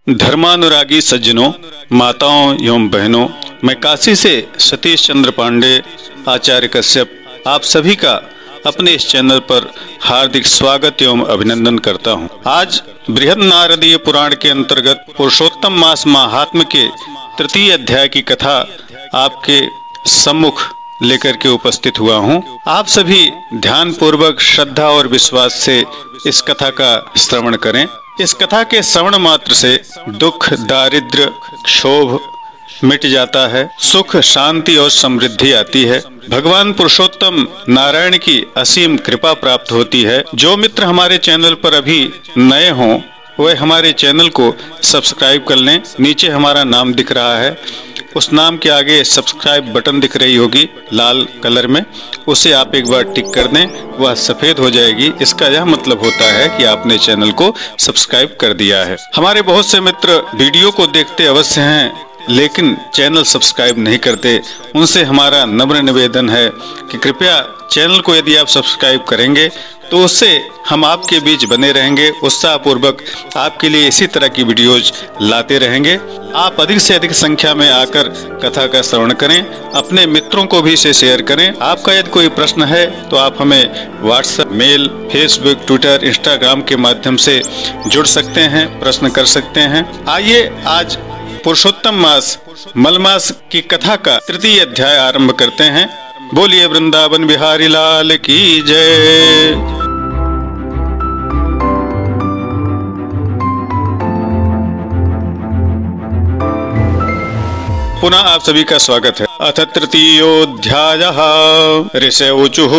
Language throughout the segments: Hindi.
धर्मानुरागी सज्जनों, माताओं एवं बहनों, मैं काशी से सतीश चंद्र पांडे, आचार्य कश्यप, आप सभी का अपने इस चैनल पर हार्दिक स्वागत एवं अभिनंदन करता हूं। आज बृहद नारदीय पुराण के अंतर्गत पुरुषोत्तम मास महात्म्य के तृतीय अध्याय की कथा आपके सम्मुख लेकर के उपस्थित हुआ हूं। आप सभी ध्यान पूर्वक श्रद्धा और विश्वास से इस कथा का श्रवण करें। इस कथा के श्रवण मात्र से दुख, दारिद्र्य, क्षोभ मिट जाता है, सुख, शांति और समृद्धि आती है। भगवान पुरुषोत्तम नारायण की असीम कृपा प्राप्त होती है। जो मित्र हमारे चैनल पर अभी नए हों, वह हमारे चैनल को सब्सक्राइब कर लें। नीचे हमारा नाम दिख रहा है, उस नाम के आगे सब्सक्राइब बटन दिख रही होगी लाल कलर में, उसे आप एक बार टिक कर दें, वह सफेद हो जाएगी। इसका यह मतलब होता है कि आपने चैनल को सब्सक्राइब कर दिया है। हमारे बहुत से मित्र वीडियो को देखते अवश्य हैं, लेकिन चैनल सब्सक्राइब नहीं करते। उनसे हमारा नम्र निवेदन है कि कृपया चैनल को यदि आप सब्सक्राइब करेंगे तो उससे हम आपके बीच बने रहेंगे, उत्साह पूर्वक आपके लिए इसी तरह की वीडियोज लाते रहेंगे। आप अधिक से अधिक संख्या में आकर कथा का श्रवण करें, अपने मित्रों को भी इसे शेयर करें। आपका यदि कोई प्रश्न है तो आप हमें WhatsApp, mail, Facebook, Twitter, Instagram के माध्यम से जुड़ सकते हैं, प्रश्न कर सकते हैं। आइए आज पुरुषोत्तम मास मलमास की कथा का तृतीय अध्याय आरंभ करते हैं। बोलिए वृंदावन बिहारी लाल की जय। पुनः आप सभी का स्वागत है। अथ तृतीयोऽध्यायः। ऋषयोचुः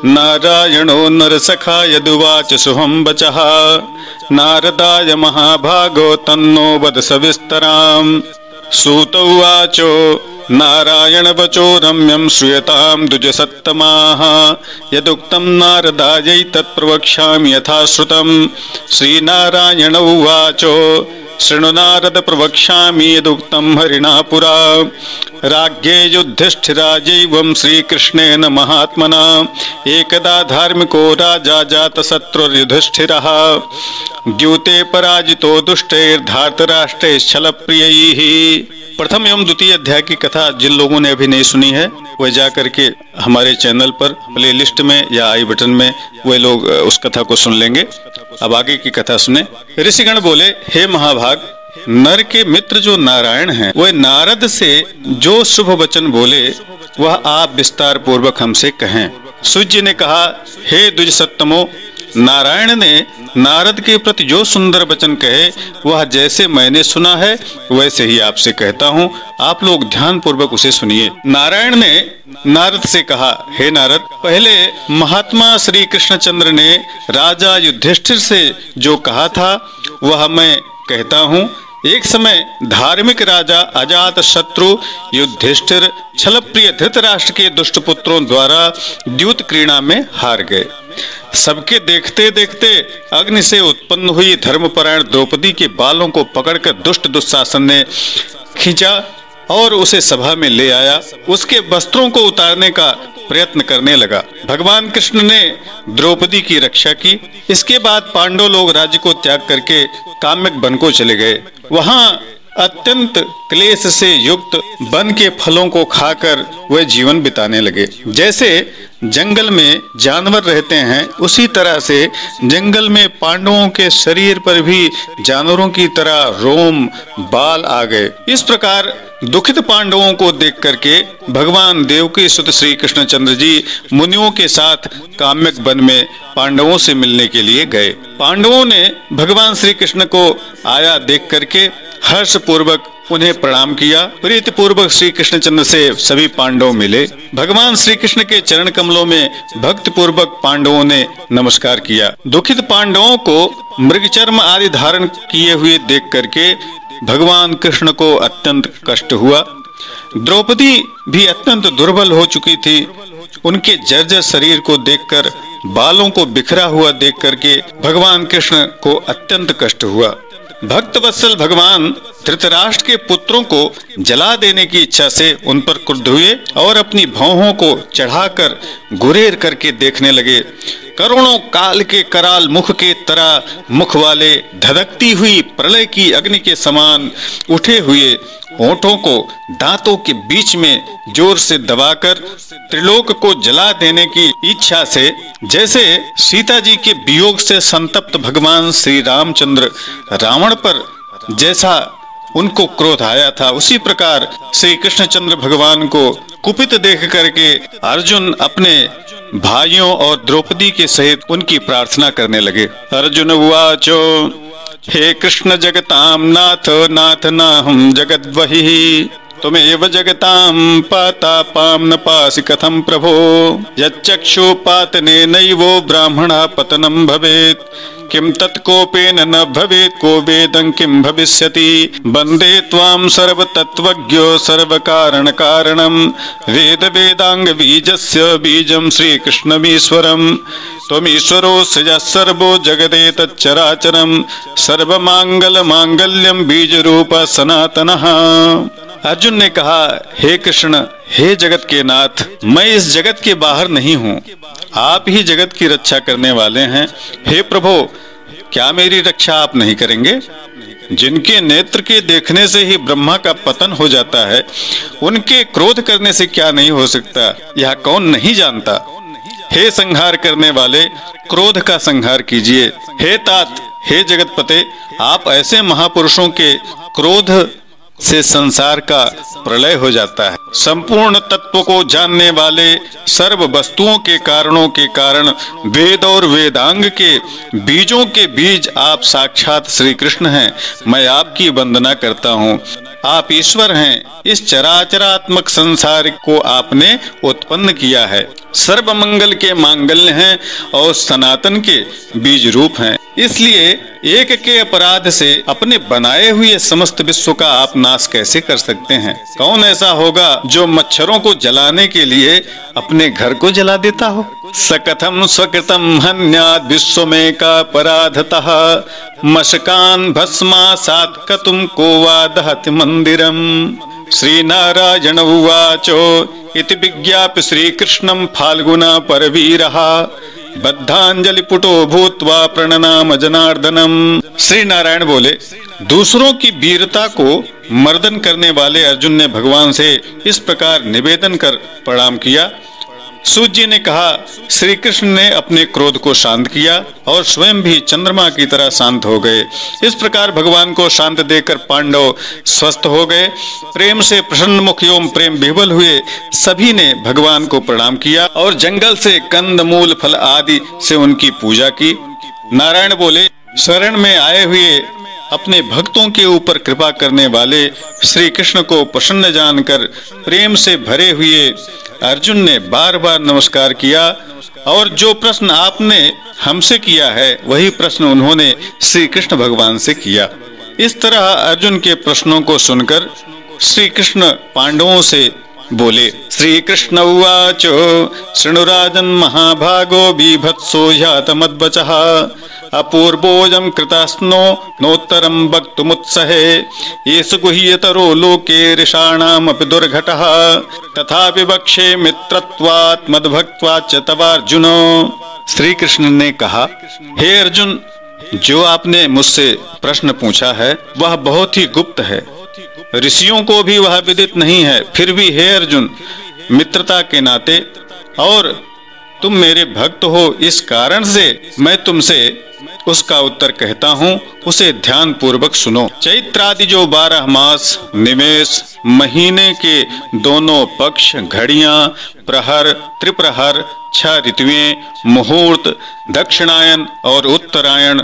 नारायणो नरसखा यदुवाच सुहं वचः नारदाय महाभागो तन्नो वद सविस्तराम्। सूत उवाचो नारायण वचो रम्यं श्रूयतां द्विजसत्तमाः यदुक्तं नारदायै तत्प्रवक्ष्यामि यथा श्रुतं। श्रीनारायण उवाचो शृणु नारद प्रवक्ष्यामि यदुक्तं हरिणा पुरा राज्ञे युधिष्ठिराजैवं श्रीकृष्णेन महात्मना एकदा धार्मिको राजा जातशत्रुर्युधिष्ठिरः द्यूते पराजितो दुष्टैर्धार्तराष्ट्रैश्छलप्रियैः। प्रथम एवं द्वितीय अध्याय की कथा जिन लोगों ने अभी नहीं सुनी है वह जा करके हमारे चैनल पर प्ले लिस्ट में या आई बटन में वे लोग उस कथा को सुन लेंगे। अब आगे की कथा सुने। ऋषिगण बोले, हे महाभाग, नर के मित्र जो नारायण हैं, वह नारद से जो शुभ वचन बोले वह आप विस्तार पूर्वक हमसे कहें। सूर्य ने कहा, हे द्विजसत्तमो, नारायण ने नारद के प्रति जो सुंदर वचन कहे वह जैसे मैंने सुना है वैसे ही आपसे कहता हूँ। आप लोग ध्यान पूर्वक उसे सुनिए। नारायण ने नारद से कहा, हे नारद, पहले महात्मा श्री कृष्णचंद्र ने राजा युधिष्ठिर से जो कहा था वह मैं कहता हूँ। एक समय धार्मिक राजा अजात शत्रु युधिष्ठिर छलप्रिय धृतराष्ट्र के दुष्ट पुत्रों द्वारा द्यूत क्रीड़ा में हार गए। सबके देखते देखते अग्नि से उत्पन्न हुई धर्मपरायण द्रौपदी के बालों को पकड़कर दुष्ट दुशासन ने खींचा और उसे सभा में ले आया। उसके वस्त्रों को उतारने का प्रयत्न करने लगा। भगवान कृष्ण ने द्रौपदी की रक्षा की। इसके बाद पांडव लोग राज्य को त्याग करके काम्यक वन को चले गए। वहां अत्यंत क्लेश से युक्त वन के फलों को खाकर वे जीवन बिताने लगे। जैसे जंगल में जानवर रहते हैं, उसी तरह से जंगल में पांडवों के शरीर पर भी जानवरों की तरह रोम बाल आ गए। इस प्रकार दुखित पांडवों को देख करके भगवान देवकी सुत श्री कृष्णचंद्र जी मुनियों के साथ काम्यक वन में पांडवों से मिलने के लिए गए। पांडवों ने भगवान श्री कृष्ण को आया देख करके हर्ष पूर्वक उन्हें प्रणाम किया। प्रीति पूर्वक श्री कृष्णचंद्र से सभी पांडव मिले। भगवान श्री कृष्ण के चरण कमलों में भक्ति पूर्वक पांडवों ने नमस्कार किया। दुखित पांडवों को मृगचर्म आदि धारण किए हुए देख करके भगवान कृष्ण को अत्यंत कष्ट हुआ। द्रौपदी भी अत्यंत दुर्बल हो चुकी थी। उनके जर्जर शरीर को देखकर, बालों को बिखरा हुआ देख करके भगवान कृष्ण को अत्यंत कष्ट हुआ। भक्त वत्सल भगवान धृतराष्ट्र के पुत्रों को जला देने की इच्छा से उन पर क्रुद्ध हुए और अपनी भौहों को चढ़ाकर गुरेर करके देखने लगे। करोड़ों काल के कराल मुख के तरह मुख वाले धधकती हुई प्रलय की अग्नि के समान उठे हुए होठों को दांतों के बीच में जोर से दबाकर त्रिलोक को जला देने की इच्छा से, जैसे सीता जी के वियोग से संतप्त भगवान श्री रामचंद्र रावण पर जैसा उनको क्रोध आया था, उसी प्रकार श्री कृष्णचंद्र भगवान को कुपित देख करके अर्जुन अपने भाइयों और द्रौपदी के सहित उनकी प्रार्थना करने लगे। अर्जुन उवाचो हे कृष्ण जगतां नाथ नाथ नाहं जगद्वहि त्वमेव जगतां पातापां न पासि कथं प्रभो यच्चक्षुपातने नैवो ब्राह्मणः पतनं भवेत् किं तत्कोपेन न भवेत् को वेदं किं भविष्यति वन्दे त्वां सर्वतत्त्वज्ञो सर्वकारणकारणं वेद वेदांग बीजस्य बीजं श्रीकृष्णमीश्वरम् त्वमीश्वरोऽस्य यः सर्वो जगदेतच्चराचरं सर्वमांगल मांगल्यं बीजरूप सनातनः। अर्जुन ने कहा, हे कृष्ण, हे जगत के नाथ, मैं इस जगत के बाहर नहीं हूँ, आप ही जगत की रक्षा करने वाले हैं। हे प्रभु, क्या मेरी रक्षा आप नहीं करेंगे? जिनके नेत्र के देखने से ही ब्रह्मा का पतन हो जाता है, उनके क्रोध करने से क्या नहीं हो सकता, यह कौन नहीं जानता। हे संहार करने वाले, क्रोध का संहार कीजिए। हे तात, हे जगतपते, आप ऐसे महापुरुषों के क्रोध से संसार का प्रलय हो जाता है। संपूर्ण तत्व को जानने वाले, सर्व वस्तुओं के कारणों के कारण, वेद और वेदांग के बीजों के बीज आप साक्षात श्री कृष्ण हैं। मैं आपकी वंदना करता हूँ। आप ईश्वर हैं। इस चराचरात्मक संसार को आपने उत्पन्न किया है। सर्व मंगल के मांगल्य हैं और सनातन के बीज रूप हैं। इसलिए एक के अपराध से अपने बनाए हुए समस्त विश्व का आप नाश कैसे कर सकते हैं? कौन ऐसा होगा जो मच्छरों को जलाने के लिए अपने घर को जला देता हो? सकथम स्वकृतम हन्याद विश्व में का पराधतः मशकान भस्मासात् कतुम को वा दहति मंदिरम। श्री नारायण उवाचो इति विज्ञाप्य श्री कृष्णं फाल्गुना परवीरः बद्धांजलि पुटो भूत्वा प्रणनाम जनार्दनम। श्री नारायण बोले, दूसरों की वीरता को मर्दन करने वाले अर्जुन ने भगवान से इस प्रकार निवेदन कर प्रणाम किया। सूत जी ने कहा, श्री कृष्ण ने अपने क्रोध को शांत किया और स्वयं भी चंद्रमा की तरह शांत हो गए। इस प्रकार भगवान को शांत देकर पांडव स्वस्थ हो गए। प्रेम से प्रसन्न मुख एवं प्रेम विह्वल हुए सभी ने भगवान को प्रणाम किया और जंगल से कंद मूल फल आदि से उनकी पूजा की। नारायण बोले, शरण में आए हुए अपने भक्तों के ऊपर कृपा करने वाले श्री कृष्ण को प्रसन्न जानकर प्रेम से भरे हुए अर्जुन ने बार बार नमस्कार किया और जो प्रश्न आपने हमसे किया है वही प्रश्न उन्होंने श्री कृष्ण भगवान से किया। इस तरह अर्जुन के प्रश्नों को सुनकर श्री कृष्ण पांडवों से बोले। श्री कृष्ण उवाचो शृणुराजन् महाभागो बीभत्सो ह्यातमद्वचः अपूर्वोऽयं कृतास्नो नोत्तरं वक्तुमुत्सहे येषु गुह्यतरो लोके ऋषाणामपि दुर्घटः तथापि वक्षे मित्रत्वात् मद्भक्त्वाच्च तवार्जुनो। श्री कृष्ण ने कहा, हे अर्जुन, जो आपने मुझसे प्रश्न पूछा है वह बहुत ही गुप्त है, ऋषियों को भी वह विदित नहीं है। फिर भी हे अर्जुन, मित्रता के नाते और तुम मेरे भक्त हो, इस कारण से मैं तुमसे उसका उत्तर कहता हूँ, उसे ध्यान पूर्वक सुनो। चैत्रादि जो 12 मास, निमेष, महीने के दोनों पक्ष, घड़ियां, प्रहर, त्रिप्रहर, 6 ऋतुएं, मुहूर्त, दक्षिणायन और उत्तरायण,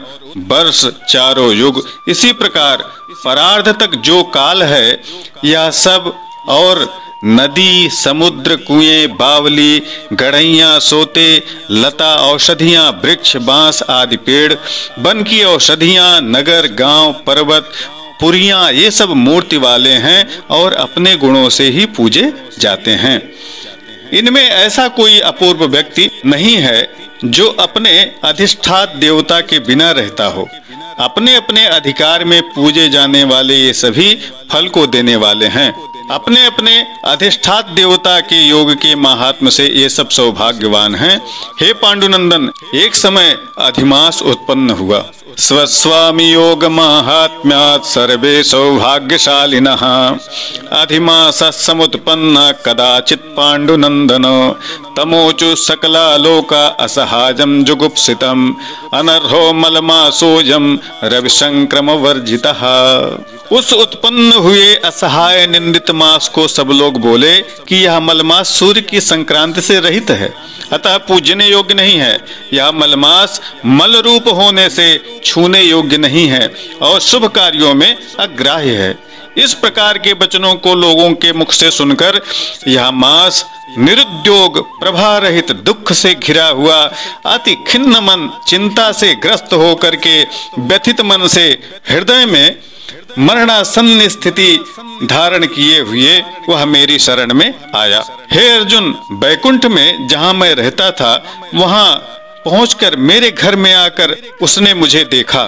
वर्ष, चारों युग, इसी प्रकार परार्ध तक जो काल है, यह सब और नदी, समुद्र, कुएं, बावली, गढ़ैया, सोते, लता, औषधियां, वृक्ष, बांस आदि पेड़, वन की औषधियां, नगर, गांव, पर्वत, पुरियां, ये सब मूर्ति वाले हैं और अपने गुणों से ही पूजे जाते हैं। इनमें ऐसा कोई अपूर्व व्यक्ति नहीं है जो अपने अधिष्ठात देवता के बिना रहता हो। अपने अपने अधिकार में पूजे जाने वाले ये सभी फल को देने वाले हैं। अपने अपने अधिष्ठात देवता के योग के महात्म्य से ये सब सौभाग्यवान हैं। हे पांडुनंदन, एक समय अधिमास उत्पन्न हुआ। स्वस्वामी योग महात्म्यात् सर्वे सौभाग्यशालिनः अधिमास समुत्पन्न कदाचित् पांडुनंदन तमोचु सकला लोका असहाजम जुगुप्सितम अनर्हो मलमासोजम रविशंक्रम वर्जितः। उस उत्पन्न हुए असहाय निंदित मास को सब लोग बोले कि यह मलमास सूर्य की संक्रांति से रहित है, अतः पूजने योग्य नहीं है। यह मलमास मल रूप होने से छूने योग्य नहीं है और शुभ कार्यों में अग्राह्य है। इस प्रकार के वचनों को लोगों के मुख से सुनकर यह मास निरुद्योग, प्रभा रहित, दुख से घिरा हुआ, अति खिन्न मन, चिंता से ग्रस्त होकर के व्यथित मन से हृदय में मरणासन्न स्थिति धारण किए हुए वह मेरी शरण में आया। हे अर्जुन, वैकुंठ में जहाँ मैं रहता था वहाँ पहुंचकर मेरे घर में आकर उसने मुझे देखा।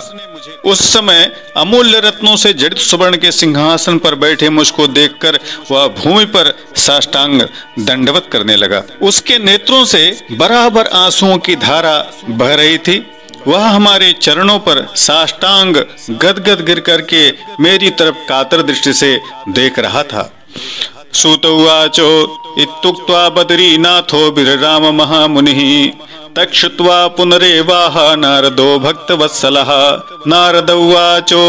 उस समय अमूल्य रत्नों से जड़ित सुवर्ण के सिंहासन पर बैठे मुझको देखकर वह भूमि पर साष्टांग दंडवत करने लगा। उसके नेत्रों से बराबर आंसुओं की धारा बह रही थी। वह हमारे चरणों पर साष्टांग गदगद गिर करके मेरी तरफ कातर दृष्टि से देख रहा था। सूत उवाचो इत्युक्त्वा बद्रीनाथो बिरराम महामुनिः तक्षुत्वा पुनरेवाह नारदो भक्तवत्सलः। नारद उवाचो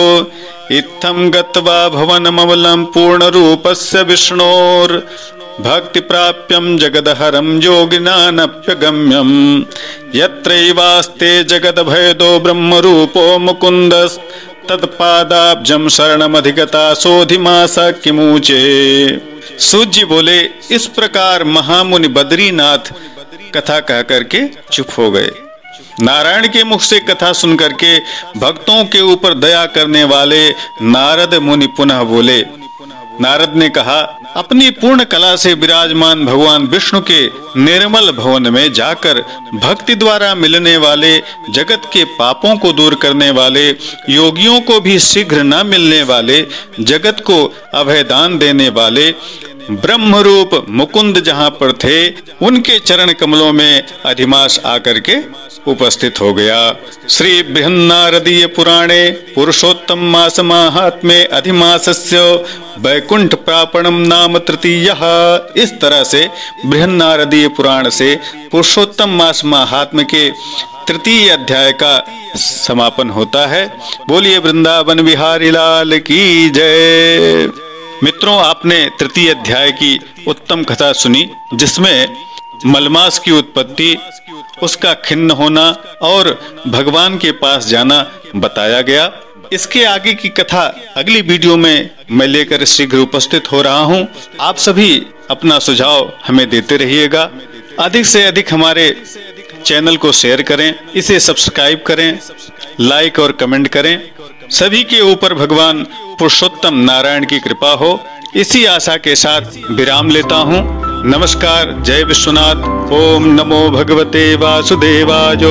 इत्थं गत्वा भवनममलं पूर्णरूपस्य विष्णोर् भक्ति प्राप्यं जगदहरं योगिनानप्यगम्यं यत्रैवास्ते जगदभयदो ब्रह्मरूपो मुकुन्दस् तत्पादाब्जं शरणमधिगता सोऽधिमास किमुचे। सूत जी बोले, इस प्रकार महामुनि बद्रीनाथ कथा कह करके चुप हो गए। नारायण के मुख से कथा सुन करके भक्तों के ऊपर दया करने वाले नारद मुनि पुनः बोले। नारद ने कहा, अपनी पूर्ण कला से विराजमान भगवान विष्णु के निर्मल भवन में जाकर भक्ति द्वारा मिलने वाले, जगत के पापों को दूर करने वाले, योगियों को भी शीघ्र न मिलने वाले, जगत को अभयदान देने वाले ब्रह्म रूप मुकुंद जहाँ पर थे उनके चरण कमलों में अधिमास आकर के उपस्थित हो गया। श्री बृहन्नारदीय पुराणे पुरुषोत्तम मास माहात्म्ये अधिमासस्य वैकुंठ प्रापणम नाम तृतीयः। इस तरह से बृहन्नारदीय पुराण से पुरुषोत्तम मास महात्म्य के तृतीय अध्याय का समापन होता है। बोलिए वृंदावन बिहारी लाल की जय। मित्रों, आपने तृतीय अध्याय की उत्तम कथा सुनी, जिसमें मलमास की उत्पत्ति, उसका खिन्न होना और भगवान के पास जाना बताया गया। इसके आगे की कथा अगली वीडियो में मैं लेकर शीघ्र उपस्थित हो रहा हूं। आप सभी अपना सुझाव हमें देते रहिएगा। अधिक से अधिक हमारे चैनल को शेयर करें, इसे सब्सक्राइब करें, लाइक और कमेंट करें। सभी के ऊपर भगवान पुरुषोत्तम नारायण की कृपा हो, इसी आशा के साथ विराम लेता हूँ। नमस्कार, जय विश्वनाथ। ओम नमो भगवते वासुदेवाय।